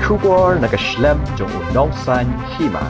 Shubor nakaslem jong unongsan Hima.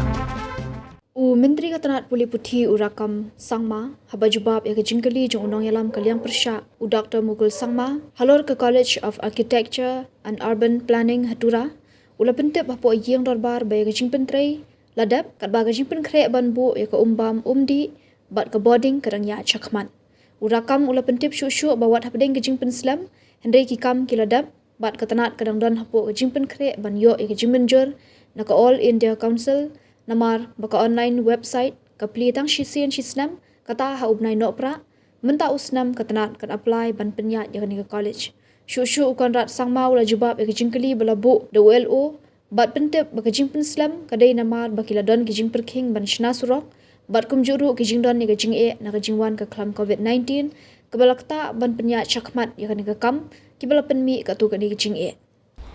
Menteri Katanat Puli Putih Urakam Sangma habajubab ya kejingkali jong unong yalam kaliang persyak Dr. Mugul Sangma halor ke College of Architecture and Urban Planning Tura ula pentep bapo yang dorbar bay kejing pentrei ladap kat ba kejing penkrek banbu ya ke umbam umdi bat ke Bording kadang ya chakman Urakam ula pentep syuk-syuk bawat hapdeng kejing penslam hendai kikam kiladap bat katanat kadang don hapo kejing penkrek ban yo ya kejing menjur na ke All India Council namar baka online website kapli tang shisian shisnam kata ha ubnai no pra menta usnam katanat kan apply ban penyat ya ke college shu ukon rat sangma ula jubab ya jingkali balabu the WLO bat pentep baka jingpen slam kadai namar bakila don kijing perking ban shna surok bat kumjuru kijing don ya jing e na jingwan ke klam COVID-19 kebalakta ban penyat chakmat ya ke kam kibala penmi ka tu ka kijing e.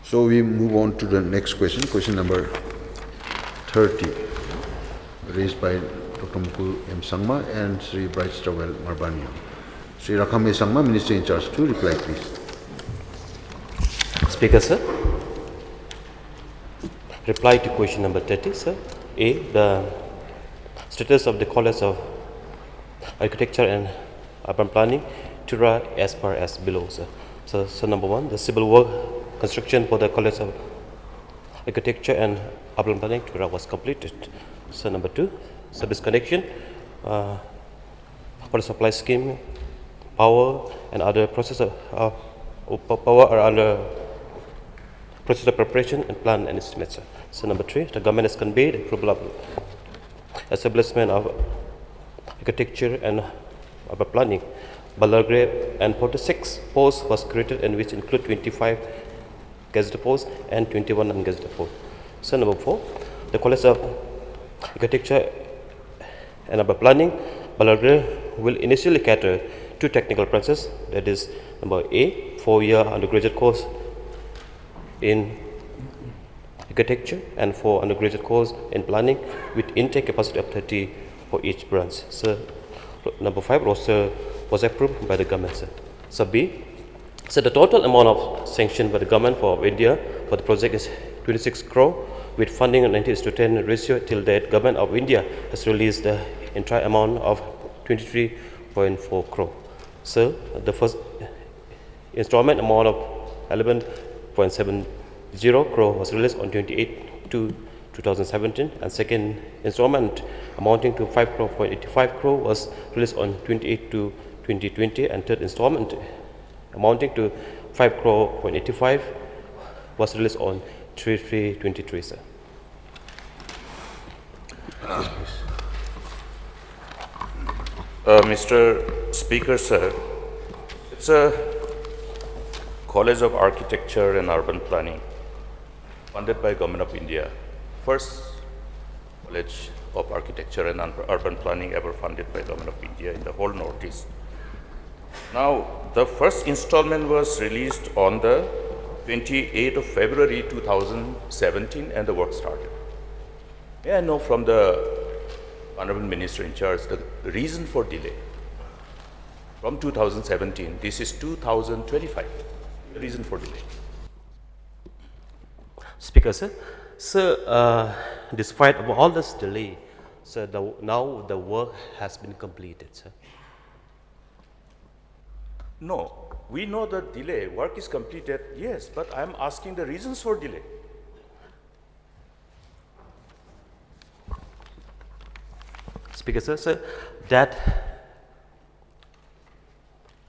So we move on to the next question number 30, raised by Dr. Mukul M. Sangma and Sri Bright Strawell Marbanio. Sri Rakam A. Sangma, Minister in charge, to reply, please. Speaker, sir. Reply to question number 30, sir. A. The status of the College of Architecture and Urban Planning, Tura, as per as below, sir. So number 1, the civil work construction for the College of Architecture and Urban Planning Tura was completed. So number 2, service connection, power supply scheme, power and other process of power are under process of preparation and plan and estimates. So number 3, the government has conveyed approval of establishment of architecture and urban planning. Balagre and 46 posts was created, and which include 25 gazetted posts and 21 ungazetted posts. So number 4, the College of Architecture and Urban Planning, Balagre will initially cater to technical branches, that is number A, 4-year undergraduate course in architecture and 4 undergraduate course in planning with intake capacity of 30 for each branch. So number 5, roster was approved by the government. So B, so the total amount of sanction by the government for India for the project is 26 crore with funding of 90:10 ratio. Till date, government of India has released the entire amount of 23.4 crore. So the first installment amount of 11.70 crore was released on 28/2/2017, and second installment amounting to 5.85 crore was released on 28/2/2020, and third installment amounting to 5 crore.85 was released on 3/3/23, sir. Mr. Speaker, sir, it's a College of Architecture and Urban Planning funded by Government of India. First College of Architecture and Urban Planning ever funded by Government of India in the whole Northeast. Now, the first installment was released on the 28th of February 2017, and the work started. May I know from the Honorable Minister in charge the reason for delay? From 2017, this is 2025. The reason for delay? Speaker, sir. Sir, despite of all this delay, sir, now the work has been completed, sir. No, we know the delay. Work is completed, yes, but I'm asking the reasons for delay. Speaker, sir, that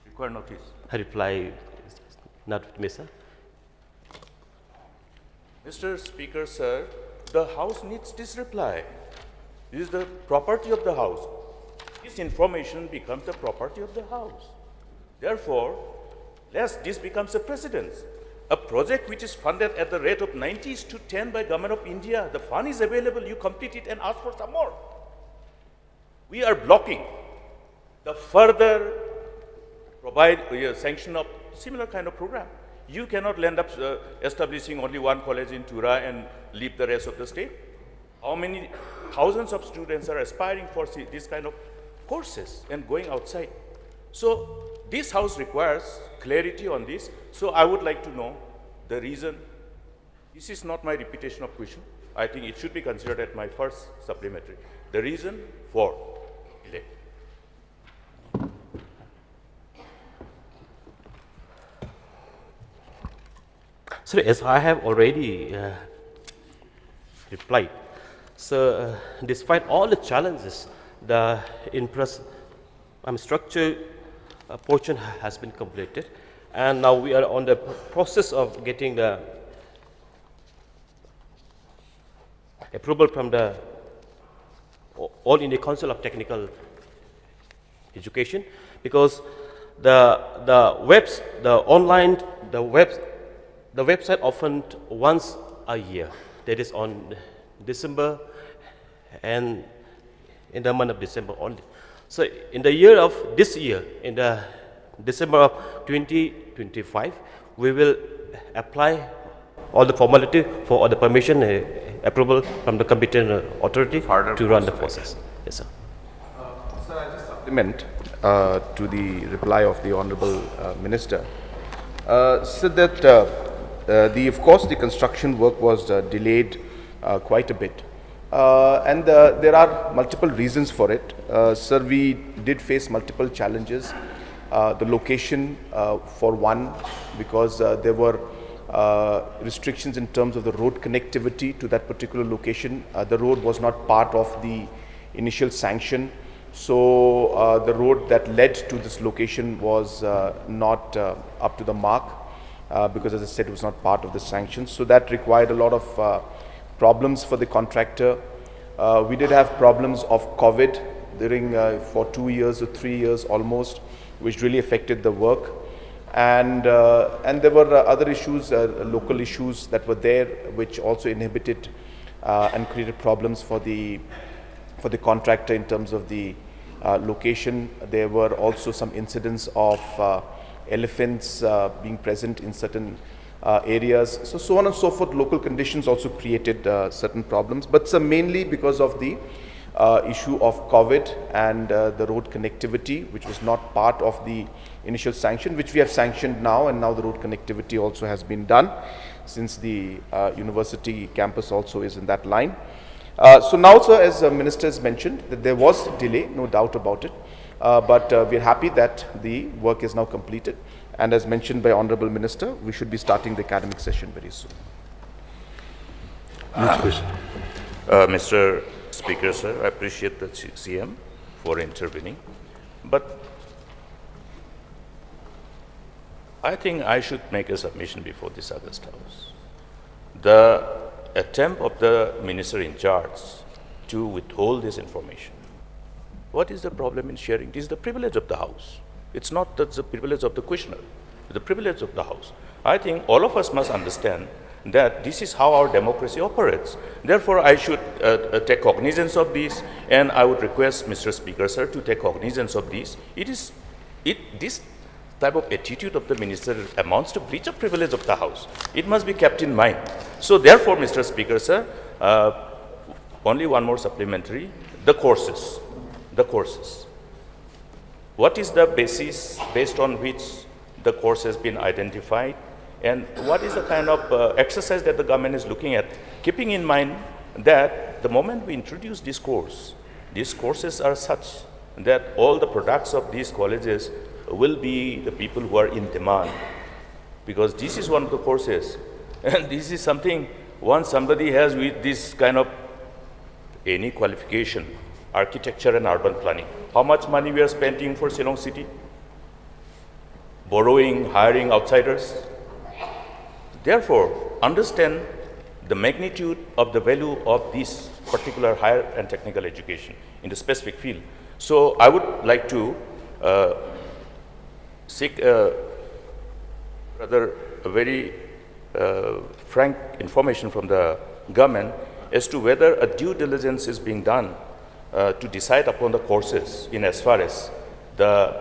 Require notice. I reply not with me, sir. Mr. Speaker, sir, the House needs this reply. This is the property of the House. This information becomes the property of the House. Therefore, lest this becomes a precedence. A project which is funded at the rate of 90:10 by Government of India, the fund is available, you complete it and ask for some more. We are blocking the further sanction of similar kind of program. You cannot end up establishing only one college in Tura and leave the rest of the state. How many thousands of students are aspiring for this kind of courses and going outside? So this House requires clarity on this. So I would like to know the reason This is not my repetition of question. I think it should be considered at my first supplementary. The reason for delay. So as I have already replied, so despite all the challenges, the structure portion has been completed, and now we are on the process of getting the approval from the All India Council of Technical Education, because the website opened once a year, that is on December and in the month of December only. So in the year of this year, in the December of 2025, we will apply all the formality for all the permission approval from the competent authority to run the process. Yes, sir. Sir, I just supplement to the reply of the Honorable Minister. Said that of course the construction work was delayed quite a bit, and there are multiple reasons for it. Sir, we did face multiple challenges. The location, for one, because there were restrictions in terms of the road connectivity to that particular location. The road was not part of the initial sanction, so the road that led to this location was not up to the mark, because as I said, it was not part of the sanctions. So that required a lot of problems for the contractor. We did have problems of COVID during for 2 years or 3 years almost, which really affected the work. And there were other issues, local issues that were there, which also inhibited and created problems for the contractor in terms of the location. There were also some incidents of elephants being present in certain areas. So on and so forth. Local conditions also created certain problems, but mainly because of the issue of COVID and the road connectivity, which was not part of the initial sanction, which we have sanctioned now, and now the road connectivity also has been done, since the university campus also is in that line. So now, sir, as Minister has mentioned, that there was delay, no doubt about it, but we're happy that the work is now completed, and as mentioned by Honorable Minister, we should be starting the academic session very soon. Next question. Mr. Speaker, sir, I appreciate the CM for intervening, but I think I should make a submission before this August House. The attempt of the minister in charge to withhold this information. What is the problem in sharing? It is the privilege of the House. It's not the privilege of the questioner, the privilege of the House. I think all of us must understand that this is how our democracy operates. Therefore, I should take cognizance of this, and I would request Mr. Speaker, sir, to take cognizance of this. This type of attitude of the minister amounts to breach of privilege of the House. It must be kept in mind. So therefore, Mr. Speaker, sir, only one more supplementary, the courses. What is the basis based on which the course has been identified, and what is the kind of exercise that the government is looking at, keeping in mind that the moment we introduce this course, these courses are such that all the products of these colleges will be the people who are in demand, because this is one of the courses, and this is something, once somebody has with this kind of any qualification, architecture and urban planning, how much money we are spending for Shillong City? Borrowing, hiring outsiders. Therefore, understand the magnitude of the value of this particular higher and technical education in the specific field. So I would like to seek rather a very frank information from the government as to whether a due diligence is being done to decide upon the courses in as far as the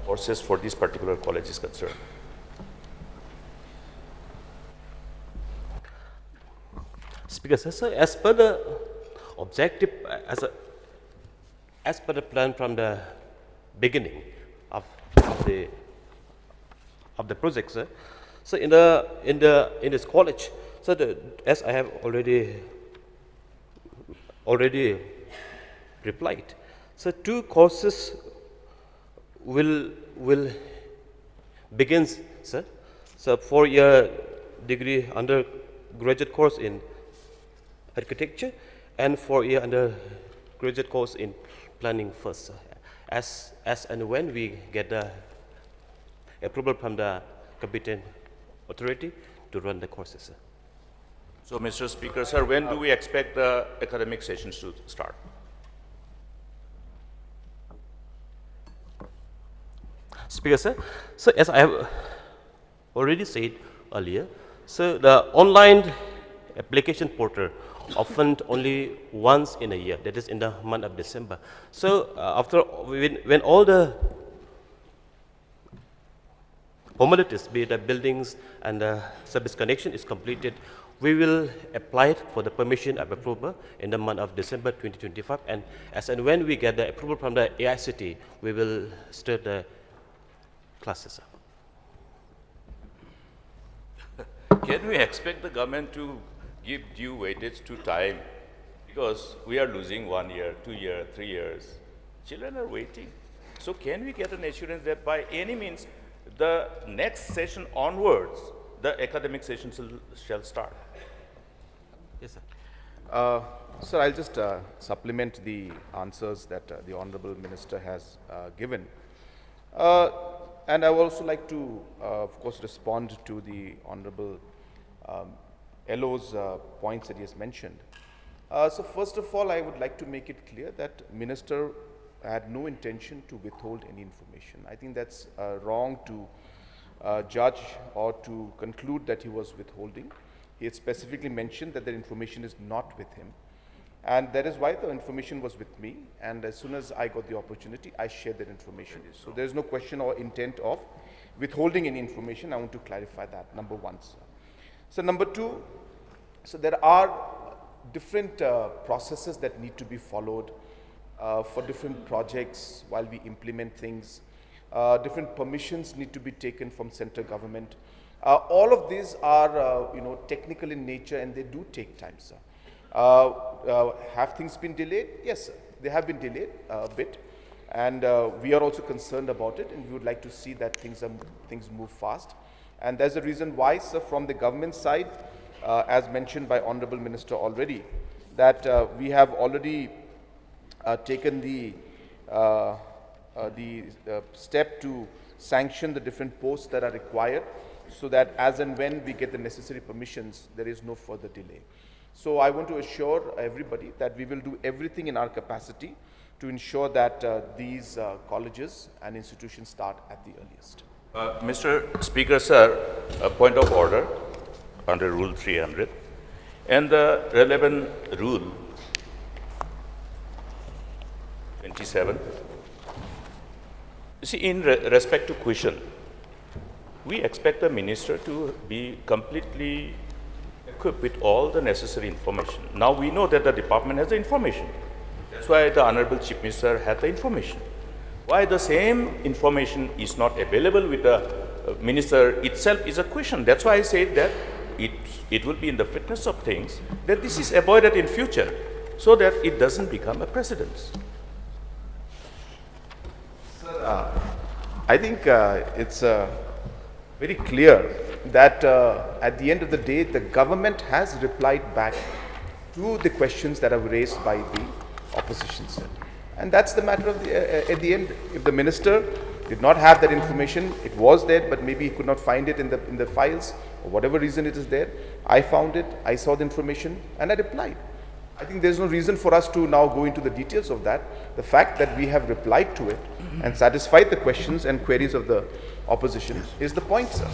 courses for this particular college is concerned. Speaker, sir, as per the objective, as per the plan from the beginning of the project, sir, So in this college, so as I have already replied, so 2 courses will begins, sir. So 4-year degree undergraduate course in architecture and 4-year undergraduate course in planning first, sir. As and when we get the approval from the competent authority to run the courses, sir. So, Mr. Speaker, sir, when do we expect the academic sessions to start? Speaker, sir, so as I have already said earlier, so the online application portal opened only once in a year, that is in the month of December. So when all the formalities, be it the buildings and the service connection is completed, we will apply for the permission of approval in the month of December 2025, and as and when we get the approval from the AICT, we will start the classes, sir. Can we expect the government to give due weightage to time? Because we are losing 1 year, 2 years, 3 years. Children are waiting. So can we get an assurance that by any means, the next session onwards, the academic session shall start? Yes, sir. Sir, I'll just supplement the answers that the Honorable Minister has given. And I would also like to, of course, respond to the Honorable LO's points that he has mentioned. So first of all, I would like to make it clear that Minister had no intention to withhold any information. I think that's wrong to judge or to conclude that he was withholding. He had specifically mentioned that the information is not with him. And that is why the information was with me. And as soon as I got the opportunity, I shared that information. So there is no question or intent of withholding any information. I want to clarify that, number one, sir. So number two, so there are different processes that need to be followed for different projects while we implement things. Different permissions need to be taken from central government. All of these are, technical in nature, and they do take time, sir. Have things been delayed? Yes, sir. They have been delayed a bit, and we are also concerned about it, and we would like to see that things move fast. And there's a reason why, sir, from the government side, as mentioned by Honorable Minister already, that we have already taken the step to sanction the different posts that are required, so that as and when we get the necessary permissions, there is no further delay. So I want to assure everybody that we will do everything in our capacity to ensure that these colleges and institutions start at the earliest. Mr. Speaker, sir, a point of order under Rule 300 and the relevant Rule 27. You see, in respect to question, we expect the minister to be completely equipped with all the necessary information. Now we know that the department has the information. That's why the Honorable Chief Minister had the information. Why the same information is not available with the minister itself is a question. That's why I said that it will be in the fitness of things that this is avoided in future so that it doesn't become a precedent. I think it's very clear that at the end of the day, the government has replied back to the questions that are raised by the opposition, sir. And that's the matter of at the end. If the minister did not have that information, it was there, but maybe he could not find it in the files, or whatever reason it is there. I found it, I saw the information, and I replied. I think there's no reason for us to now go into the details of that. The fact that we have replied to it and satisfied the questions and queries of the opposition is the point, sir.